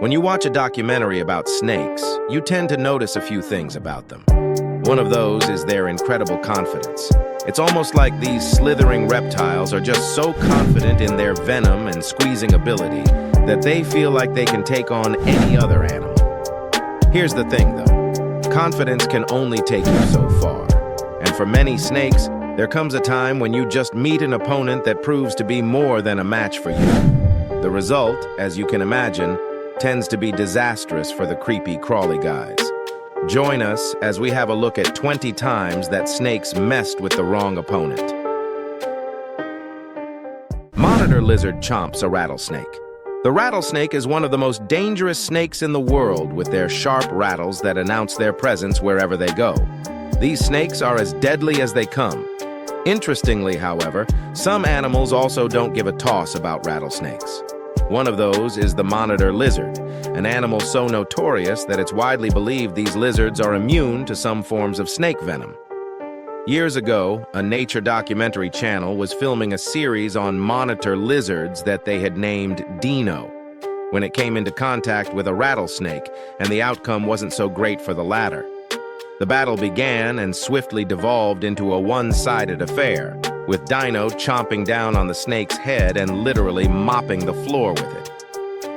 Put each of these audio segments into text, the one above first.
When you watch a documentary about snakes, you tend to notice a few things about them. One of those is their incredible confidence. It's almost like these slithering reptiles are just so confident in their venom and squeezing ability that they feel like they can take on any other animal. Here's the thing, though. Confidence can only take you so far. And for many snakes, there comes a time when you just meet an opponent that proves to be more than a match for you. The result, as you can imagine, tends to be disastrous for the creepy, crawly guys. Join us as we have a look at 20 times that snakes messed with the wrong opponent. Monitor lizard chomps a rattlesnake. The rattlesnake is one of the most dangerous snakes in the world, with their sharp rattles that announce their presence wherever they go. These snakes are as deadly as they come. Interestingly, however, some animals also don't give a toss about rattlesnakes. One of those is the monitor lizard, an animal so notorious that it's widely believed these lizards are immune to some forms of snake venom. Years ago, a nature documentary channel was filming a series on monitor lizards that they had named Dino, when it came into contact with a rattlesnake, and the outcome wasn't so great for the latter. The battle began and swiftly devolved into a one-sided affair, with Dino chomping down on the snake's head and literally mopping the floor with it.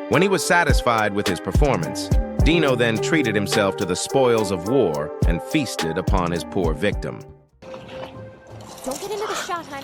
When he was satisfied with his performance, Dino then treated himself to the spoils of war and feasted upon his poor victim. Don't get into the shot, hun.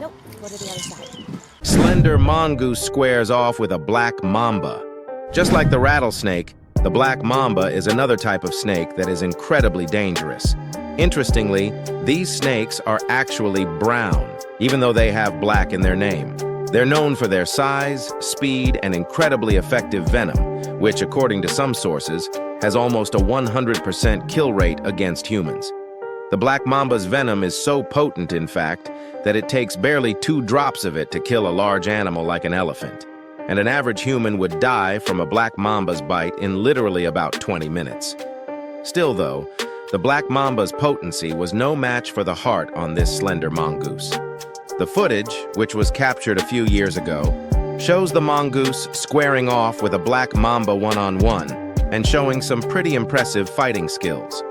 Nope, go to the other side. Slender mongoose squares off with a black mamba. Just like the rattlesnake, the black mamba is another type of snake that is incredibly dangerous. Interestingly, these snakes are actually brown, even though they have black in their name. They're known for their size, speed, and incredibly effective venom, which, according to some sources, has almost a 100% kill rate against humans. The black mamba's venom is so potent, in fact, that it takes barely 2 drops of it to kill a large animal like an elephant. And an average human would die from a black mamba's bite in literally about 20 minutes. Still, though, the black mamba's potency was no match for the heart on this slender mongoose. The footage, which was captured a few years ago, shows the mongoose squaring off with a black mamba one-on-one and showing some pretty impressive fighting skills.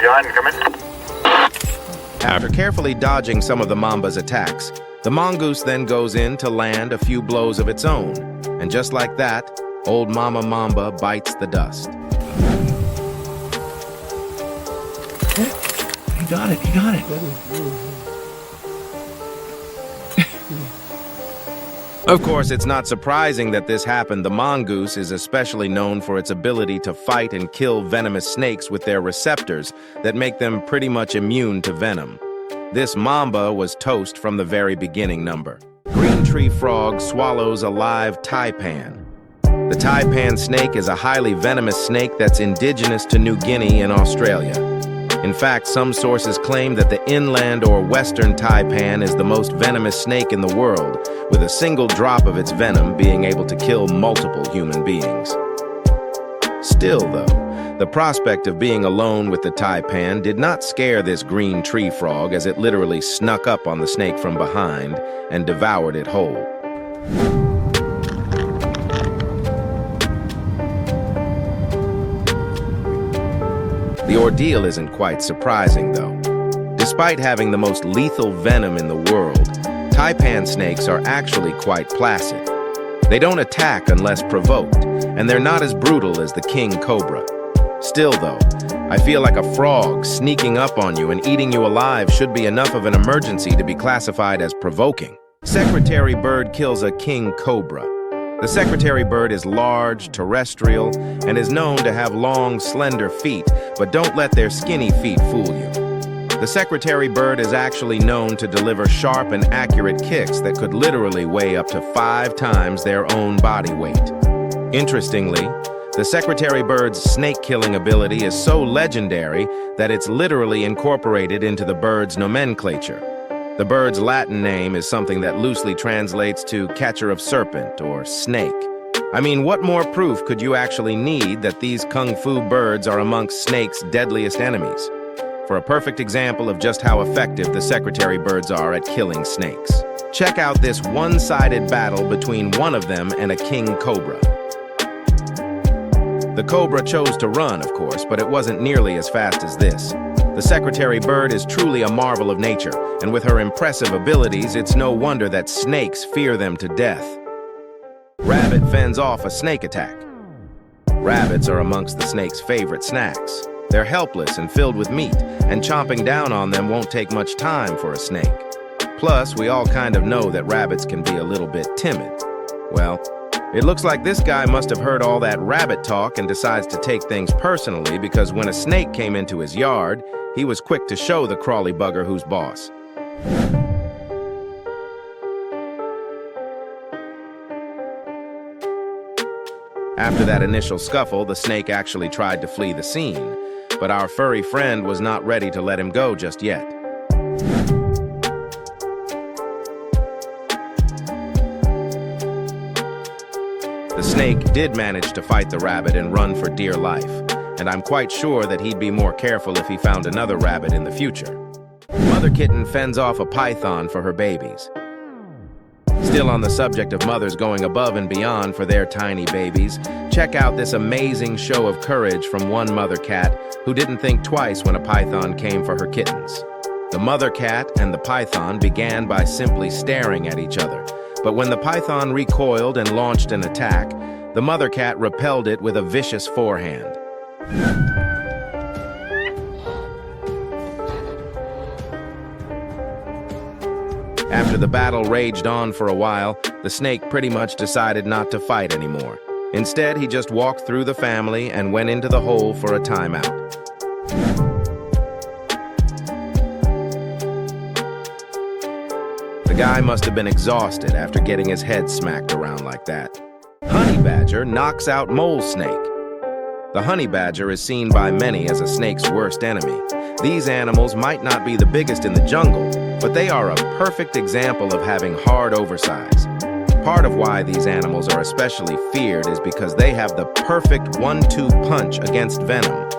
John, come in. After carefully dodging some of the mamba's attacks, the mongoose then goes in to land a few blows of its own. And just like that, old Mama Mamba bites the dust. He got it, he got it. Of course, it's not surprising that this happened. The mongoose is especially known for its ability to fight and kill venomous snakes with their receptors that make them pretty much immune to venom. This mamba was toast from the very beginning. Green tree frog swallows a live taipan. The taipan snake is a highly venomous snake that's indigenous to New Guinea and Australia. In fact, some sources claim that the inland or western taipan is the most venomous snake in the world, with a single drop of its venom being able to kill multiple human beings. Still, though, the prospect of being alone with the taipan did not scare this green tree frog, as it literally snuck up on the snake from behind and devoured it whole. The ordeal isn't quite surprising, though. Despite having the most lethal venom in the world, taipan snakes are actually quite placid. They don't attack unless provoked, and they're not as brutal as the king cobra. Still, though, I feel like a frog sneaking up on you and eating you alive should be enough of an emergency to be classified as provoking. Secretary bird kills a king cobra. The secretary bird is large, terrestrial, and is known to have long, slender feet, but don't let their skinny feet fool you. The secretary bird is actually known to deliver sharp and accurate kicks that could literally weigh up to 5 times their own body weight. Interestingly, the secretary bird's snake-killing ability is so legendary that it's literally incorporated into the bird's nomenclature. The bird's Latin name is something that loosely translates to catcher of serpent or snake. I mean, what more proof could you actually need that these kung fu birds are amongst snakes' deadliest enemies? For a perfect example of just how effective the secretary birds are at killing snakes, check out this one-sided battle between one of them and a king cobra. The cobra chose to run, of course, but it wasn't nearly as fast as this. The secretary bird is truly a marvel of nature, and with her impressive abilities, it's no wonder that snakes fear them to death. Rabbit fends off a snake attack. Rabbits are amongst the snake's favorite snacks. They're helpless and filled with meat, and chomping down on them won't take much time for a snake. Plus, we all kind of know that rabbits can be a little bit timid. Well, it looks like this guy must have heard all that rabbit talk and decides to take things personally, because when a snake came into his yard, he was quick to show the crawly bugger who's boss. After that initial scuffle, the snake actually tried to flee the scene, but our furry friend was not ready to let him go just yet. The snake did manage to fight the rabbit and run for dear life, and I'm quite sure that he'd be more careful if he found another rabbit in the future. Mother kitten fends off a python for her babies. Still on the subject of mothers going above and beyond for their tiny babies, check out this amazing show of courage from one mother cat who didn't think twice when a python came for her kittens. The mother cat and the python began by simply staring at each other, but when the python recoiled and launched an attack, the mother cat repelled it with a vicious forehand. After the battle raged on for a while, the snake pretty much decided not to fight anymore. Instead, he just walked through the family and went into the hole for a timeout. The guy must have been exhausted after getting his head smacked around like that. Honey badger knocks out mole snake. The honey badger is seen by many as a snake's worst enemy. These animals might not be the biggest in the jungle, but they are a perfect example of having hard oversize. Part of why these animals are especially feared is because they have the perfect 1-2 punch against venom.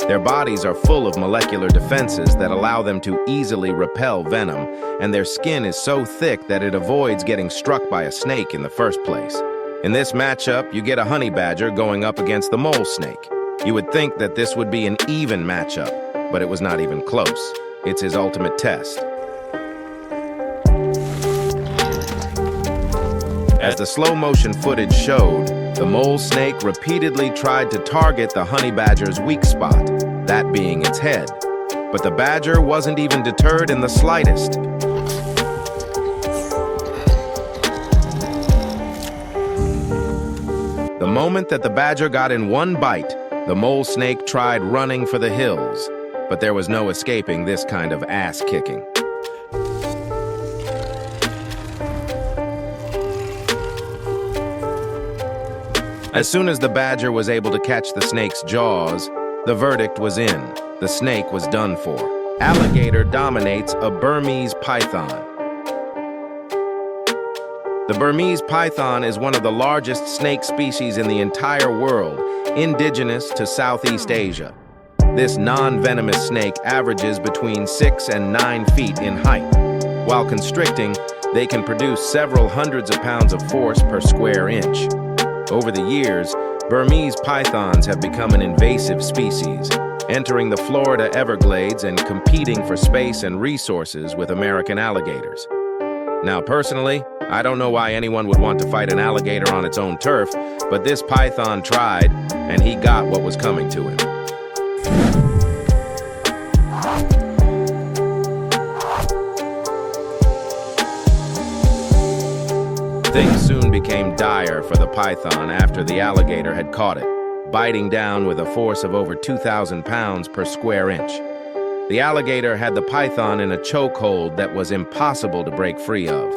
Their bodies are full of molecular defenses that allow them to easily repel venom, and their skin is so thick that it avoids getting struck by a snake in the first place. In this matchup, you get a honey badger going up against the mole snake. You would think that this would be an even matchup, but it was not even close. It's his ultimate test. As the slow-motion footage showed, the mole snake repeatedly tried to target the honey badger's weak spot, that being its head. But the badger wasn't even deterred in the slightest. The moment that the badger got in one bite, the mole snake tried running for the hills, but there was no escaping this kind of ass-kicking. As soon as the badger was able to catch the snake's jaws, the verdict was in. The snake was done for. Alligator dominates a Burmese python. The Burmese python is one of the largest snake species in the entire world, indigenous to Southeast Asia. This non-venomous snake averages between 6 and 9 feet in height. While constricting, they can produce several hundreds of pounds of force per square inch. Over the years, Burmese pythons have become an invasive species, entering the Florida Everglades and competing for space and resources with American alligators. Now, personally, I don't know why anyone would want to fight an alligator on its own turf, but this python tried, and he got what was coming to him. Things soon became dire for the python after the alligator had caught it, biting down with a force of over 2,000 pounds per square inch. The alligator had the python in a chokehold that was impossible to break free of.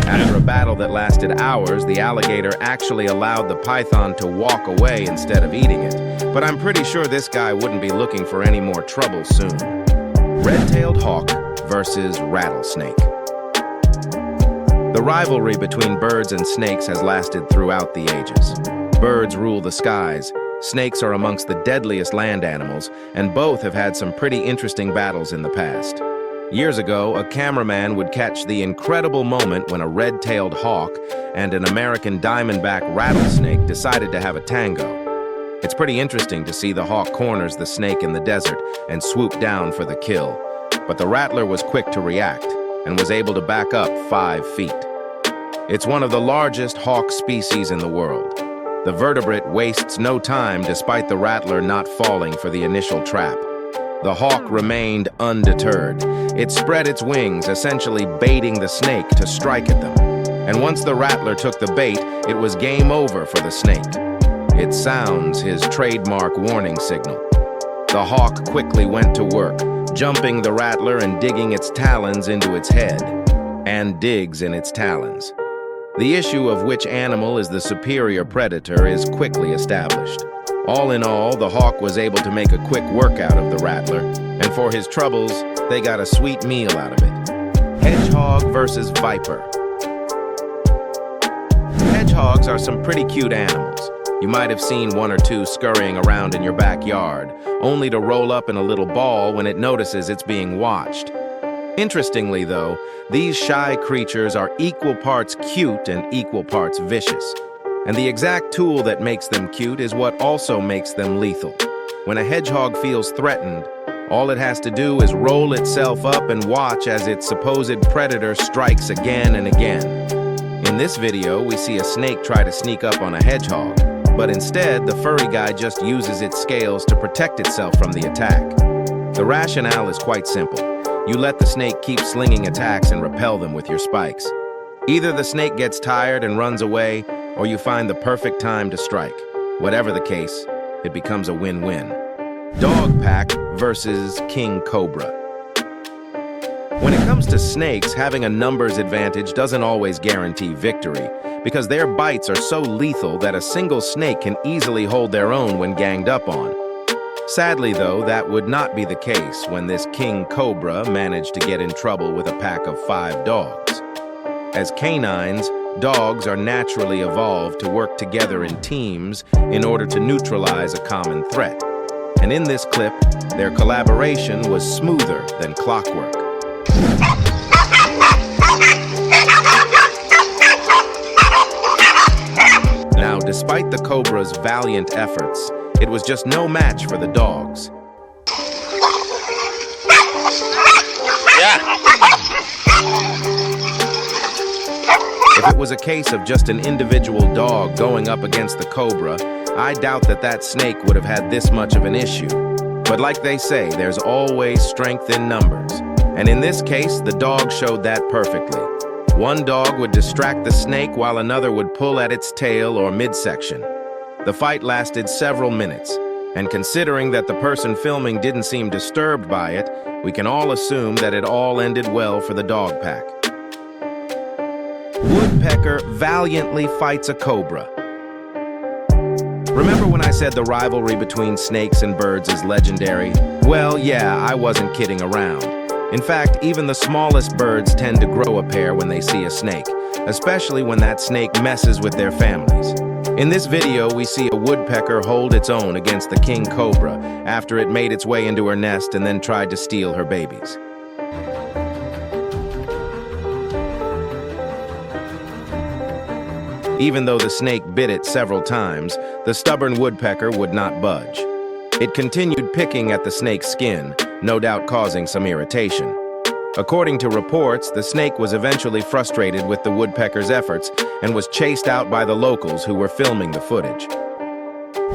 After a battle that lasted hours, the alligator actually allowed the python to walk away instead of eating it. But I'm pretty sure this guy wouldn't be looking for any more trouble soon. Red-tailed hawk versus rattlesnake. The rivalry between birds and snakes has lasted throughout the ages. Birds rule the skies. Snakes are amongst the deadliest land animals, and both have had some pretty interesting battles in the past. Years ago, a cameraman would catch the incredible moment when a red-tailed hawk and an American diamondback rattlesnake decided to have a tango. It's pretty interesting to see the hawk corners the snake in the desert and swoop down for the kill. But the rattler was quick to react and was able to back up 5 feet. It's one of the largest hawk species in the world. The vertebrate wastes no time despite the rattler not falling for the initial trap. The hawk remained undeterred. It spread its wings, essentially baiting the snake to strike at them. And once the rattler took the bait, it was game over for the snake. It sounds his trademark warning signal. The hawk quickly went to work, jumping the rattler and digging its talons into its head, and digs in its talons. The issue of which animal is the superior predator is quickly established. All in all, the hawk was able to make a quick workout of the rattler, and for his troubles, they got a sweet meal out of it. Hedgehog versus viper. Hedgehogs are some pretty cute animals. You might have seen 1 or 2 scurrying around in your backyard, only to roll up in a little ball when it notices it's being watched. Interestingly, though, these shy creatures are equal parts cute and equal parts vicious. And the exact tool that makes them cute is what also makes them lethal. When a hedgehog feels threatened, all it has to do is roll itself up and watch as its supposed predator strikes again and again. In this video, we see a snake try to sneak up on a hedgehog, but instead, the furry guy just uses its scales to protect itself from the attack. The rationale is quite simple. You let the snake keep slinging attacks and repel them with your spikes. Either the snake gets tired and runs away, or you find the perfect time to strike. Whatever the case, it becomes a win-win. Dog pack versus king cobra. When it comes to snakes, having a numbers advantage doesn't always guarantee victory, because their bites are so lethal that a single snake can easily hold their own when ganged up on. Sadly, though, that would not be the case when this king cobra managed to get in trouble with a pack of 5 dogs. As canines, dogs are naturally evolved to work together in teams in order to neutralize a common threat. And in this clip, their collaboration was smoother than clockwork. Now, despite the cobra's valiant efforts, it was just no match for the dogs. If it was a case of just an individual dog going up against the cobra, I doubt that snake would have had this much of an issue. But like they say, there's always strength in numbers. And in this case, the dog showed that perfectly. One dog would distract the snake while another would pull at its tail or midsection. The fight lasted several minutes, and considering that the person filming didn't seem disturbed by it, we can all assume that it all ended well for the dog pack. Woodpecker valiantly fights a cobra. Remember when I said the rivalry between snakes and birds is legendary? Well, yeah, I wasn't kidding around. In fact, even the smallest birds tend to grow a pair when they see a snake, especially when that snake messes with their families. In this video, we see a woodpecker hold its own against the king cobra after it made its way into her nest and then tried to steal her babies. Even though the snake bit it several times, the stubborn woodpecker would not budge. It continued picking at the snake's skin, no doubt causing some irritation. According to reports, the snake was eventually frustrated with the woodpecker's efforts and was chased out by the locals who were filming the footage.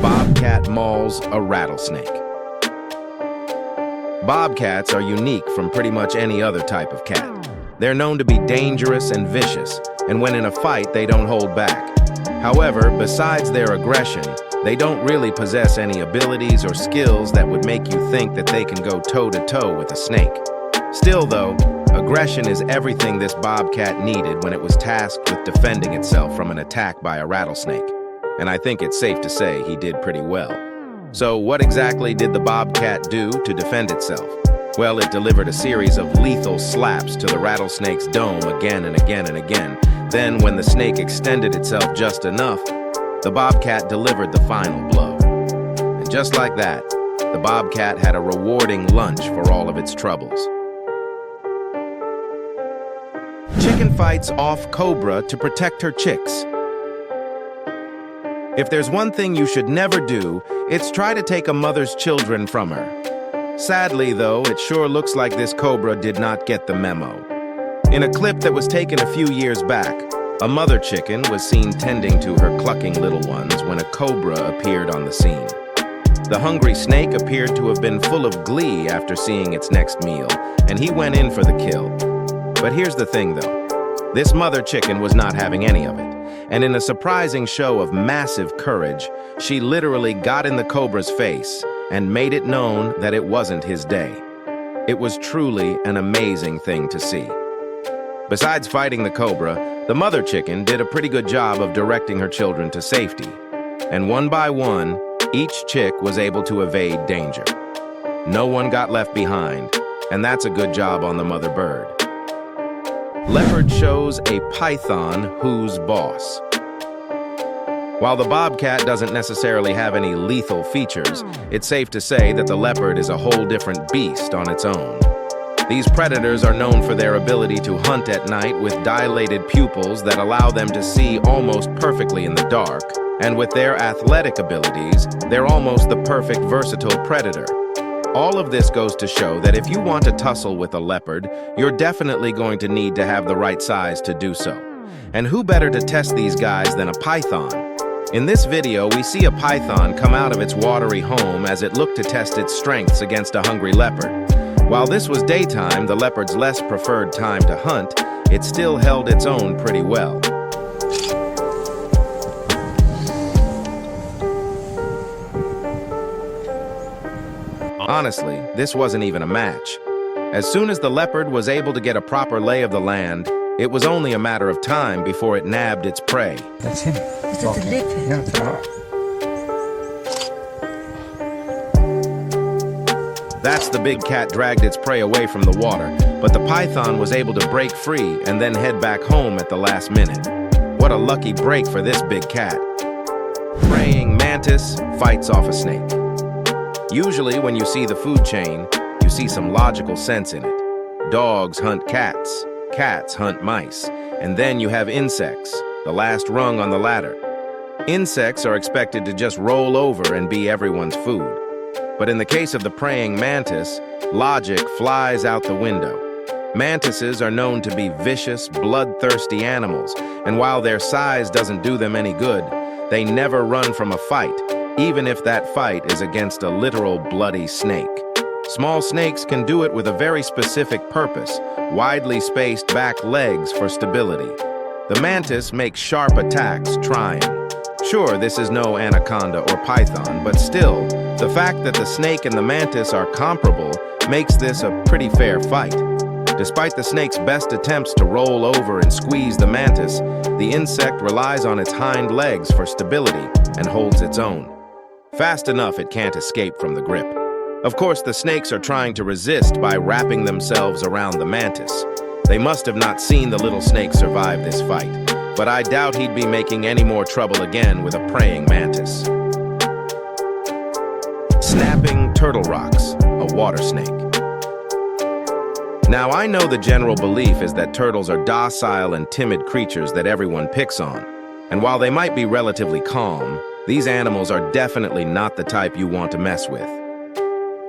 Bobcat mauls a rattlesnake. Bobcats are unique from pretty much any other type of cat. They're known to be dangerous and vicious, and when in a fight, they don't hold back. However, besides their aggression, they don't really possess any abilities or skills that would make you think that they can go toe-to-toe with a snake. Still, though, aggression is everything this bobcat needed when it was tasked with defending itself from an attack by a rattlesnake. And I think it's safe to say he did pretty well. So what exactly did the bobcat do to defend itself? Well, it delivered a series of lethal slaps to the rattlesnake's dome again and again and again. Then, when the snake extended itself just enough, the bobcat delivered the final blow. And just like that, the bobcat had a rewarding lunch for all of its troubles. Chicken fights off cobra to protect her chicks. If there's one thing you should never do, it's try to take a mother's children from her. Sadly, though, it sure looks like this cobra did not get the memo. In a clip that was taken a few years back, a mother chicken was seen tending to her clucking little ones when a cobra appeared on the scene. The hungry snake appeared to have been full of glee after seeing its next meal, and he went in for the kill. But here's the thing, though. This mother chicken was not having any of it, and in a surprising show of massive courage, she literally got in the cobra's face and made it known that it wasn't his day. It was truly an amazing thing to see. Besides fighting the cobra, the mother chicken did a pretty good job of directing her children to safety. And one by one, each chick was able to evade danger. No one got left behind, and that's a good job on the mother bird. Leopard shows a python who's boss. While the bobcat doesn't necessarily have any lethal features, it's safe to say that the leopard is a whole different beast on its own. These predators are known for their ability to hunt at night with dilated pupils that allow them to see almost perfectly in the dark, and with their athletic abilities, they're almost the perfect versatile predator. All of this goes to show that if you want to tussle with a leopard, you're definitely going to need to have the right size to do so. And who better to test these guys than a python? In this video, we see a python come out of its watery home as it looked to test its strengths against a hungry leopard. While this was daytime, the leopard's less preferred time to hunt, it still held its own pretty well. Honestly, this wasn't even a match. As soon as the leopard was able to get a proper lay of the land, it was only a matter of time before it nabbed its prey. That's him. Is that the lip? Yeah, it's all right. That's the big cat dragged its prey away from the water, but the python was able to break free and then head back home at the last minute. What a lucky break for this big cat. Praying mantis fights off a snake. Usually when you see the food chain, you see some logical sense in it. Dogs hunt cats, cats hunt mice, and then you have insects, the last rung on the ladder. Insects are expected to just roll over and be everyone's food. But in the case of the praying mantis, logic flies out the window. Mantises are known to be vicious, bloodthirsty animals, and while their size doesn't do them any good, they never run from a fight, even if that fight is against a literal bloody snake. Small snakes can do it with a very specific purpose, widely spaced back legs for stability. The mantis makes sharp attacks trying. Sure, this is no anaconda or python, but still, the fact that the snake and the mantis are comparable makes this a pretty fair fight. Despite the snake's best attempts to roll over and squeeze the mantis, the insect relies on its hind legs for stability and holds its own. Fast enough it can't escape from the grip. Of course, the snakes are trying to resist by wrapping themselves around the mantis. They must have not seen the little snake survive this fight, but I doubt he'd be making any more trouble again with a praying mantis. Snapping turtle rocks, a water snake. Now, I know the general belief is that turtles are docile and timid creatures that everyone picks on. And while they might be relatively calm, these animals are definitely not the type you want to mess with.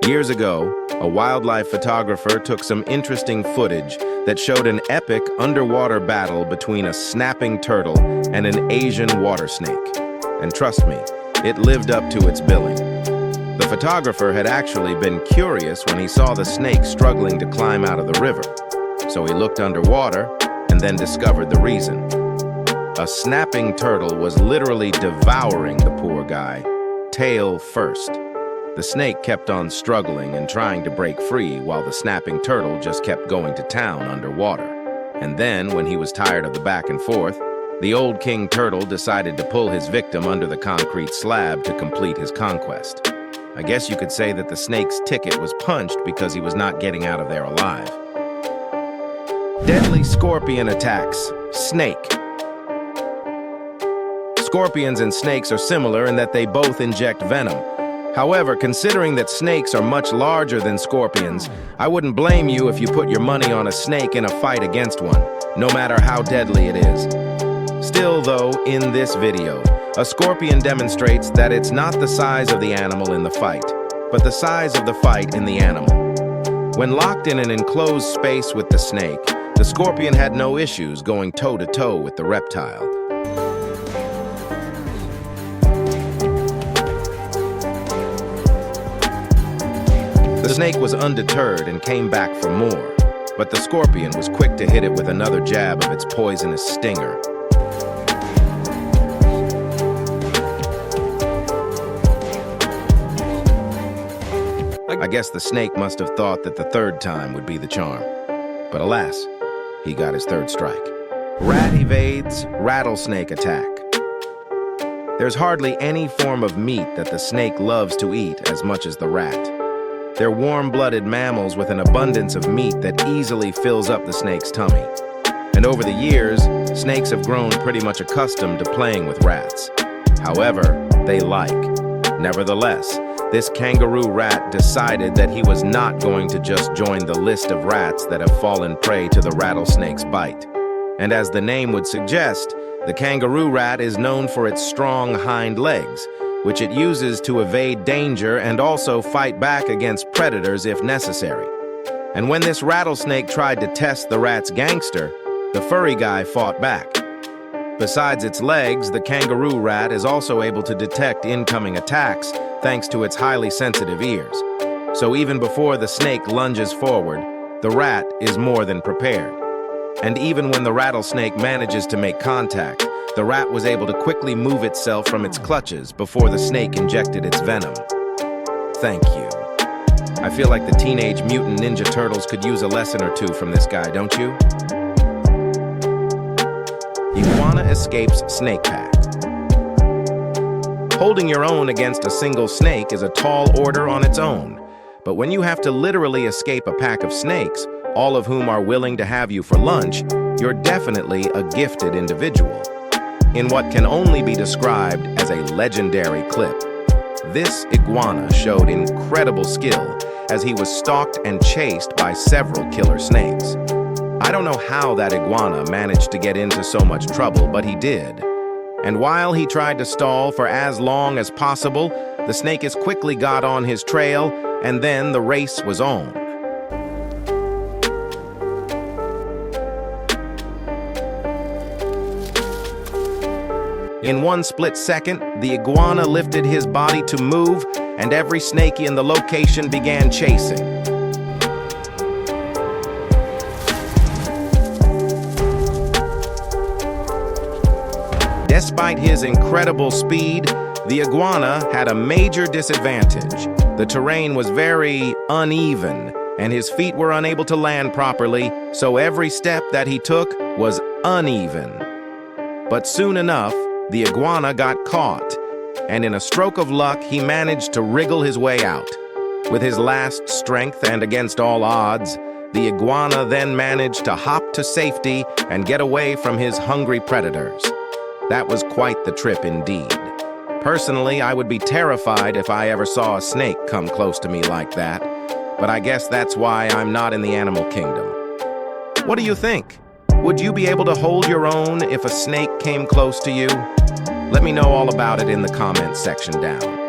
Years ago, a wildlife photographer took some interesting footage that showed an epic underwater battle between a snapping turtle and an Asian water snake. And trust me, it lived up to its billing. The photographer had actually been curious when he saw the snake struggling to climb out of the river. So he looked underwater and then discovered the reason. A snapping turtle was literally devouring the poor guy, tail first. The snake kept on struggling and trying to break free while the snapping turtle just kept going to town underwater. And then, when he was tired of the back and forth, the old king turtle decided to pull his victim under the concrete slab to complete his conquest. I guess you could say that the snake's ticket was punched because he was not getting out of there alive. Deadly scorpion attacks. Snake. Scorpions and snakes are similar in that they both inject venom. However, considering that snakes are much larger than scorpions, I wouldn't blame you if you put your money on a snake in a fight against one, no matter how deadly it is. Still, though, in this video, a scorpion demonstrates that it's not the size of the animal in the fight, but the size of the fight in the animal. When locked in an enclosed space with the snake, the scorpion had no issues going toe-to-toe with the reptile. The snake was undeterred and came back for more, but the scorpion was quick to hit it with another jab of its poisonous stinger. I guess the snake must have thought that the third time would be the charm. But alas, he got his third strike. Rat evades rattlesnake attack. There's hardly any form of meat that the snake loves to eat as much as the rat. They're warm-blooded mammals with an abundance of meat that easily fills up the snake's tummy. And over the years, snakes have grown pretty much accustomed to playing with rats. However, they like. Nevertheless, this kangaroo rat decided that he was not going to just join the list of rats that have fallen prey to the rattlesnake's bite. And as the name would suggest, the kangaroo rat is known for its strong hind legs, which it uses to evade danger and also fight back against predators if necessary. And when this rattlesnake tried to test the rat's gangster, the furry guy fought back. Besides its legs, the kangaroo rat is also able to detect incoming attacks thanks to its highly sensitive ears. So even before the snake lunges forward, the rat is more than prepared. And even when the rattlesnake manages to make contact, the rat was able to quickly move itself from its clutches before the snake injected its venom. Thank you. I feel like the Teenage Mutant Ninja Turtles could use a lesson or two from this guy, don't you? Iguana escapes snake pack. Holding your own against a single snake is a tall order on its own. But when you have to literally escape a pack of snakes, all of whom are willing to have you for lunch, you're definitely a gifted individual. In what can only be described as a legendary clip, this iguana showed incredible skill as he was stalked and chased by several killer snakes. I don't know how that iguana managed to get into so much trouble, but he did. And while he tried to stall for as long as possible, the snake as quickly got on his trail, and then the race was on. In one split second, the iguana lifted his body to move, and every snake in the location began chasing. Despite his incredible speed, the iguana had a major disadvantage. The terrain was very uneven, and his feet were unable to land properly, so every step that he took was uneven. But soon enough, the iguana got caught, and in a stroke of luck, he managed to wriggle his way out. With his last strength and against all odds, the iguana then managed to hop to safety and get away from his hungry predators. That was quite the trip indeed. Personally, I would be terrified if I ever saw a snake come close to me like that, but I guess that's why I'm not in the animal kingdom. What do you think? Would you be able to hold your own if a snake came close to you? Let me know all about it in the comments section down.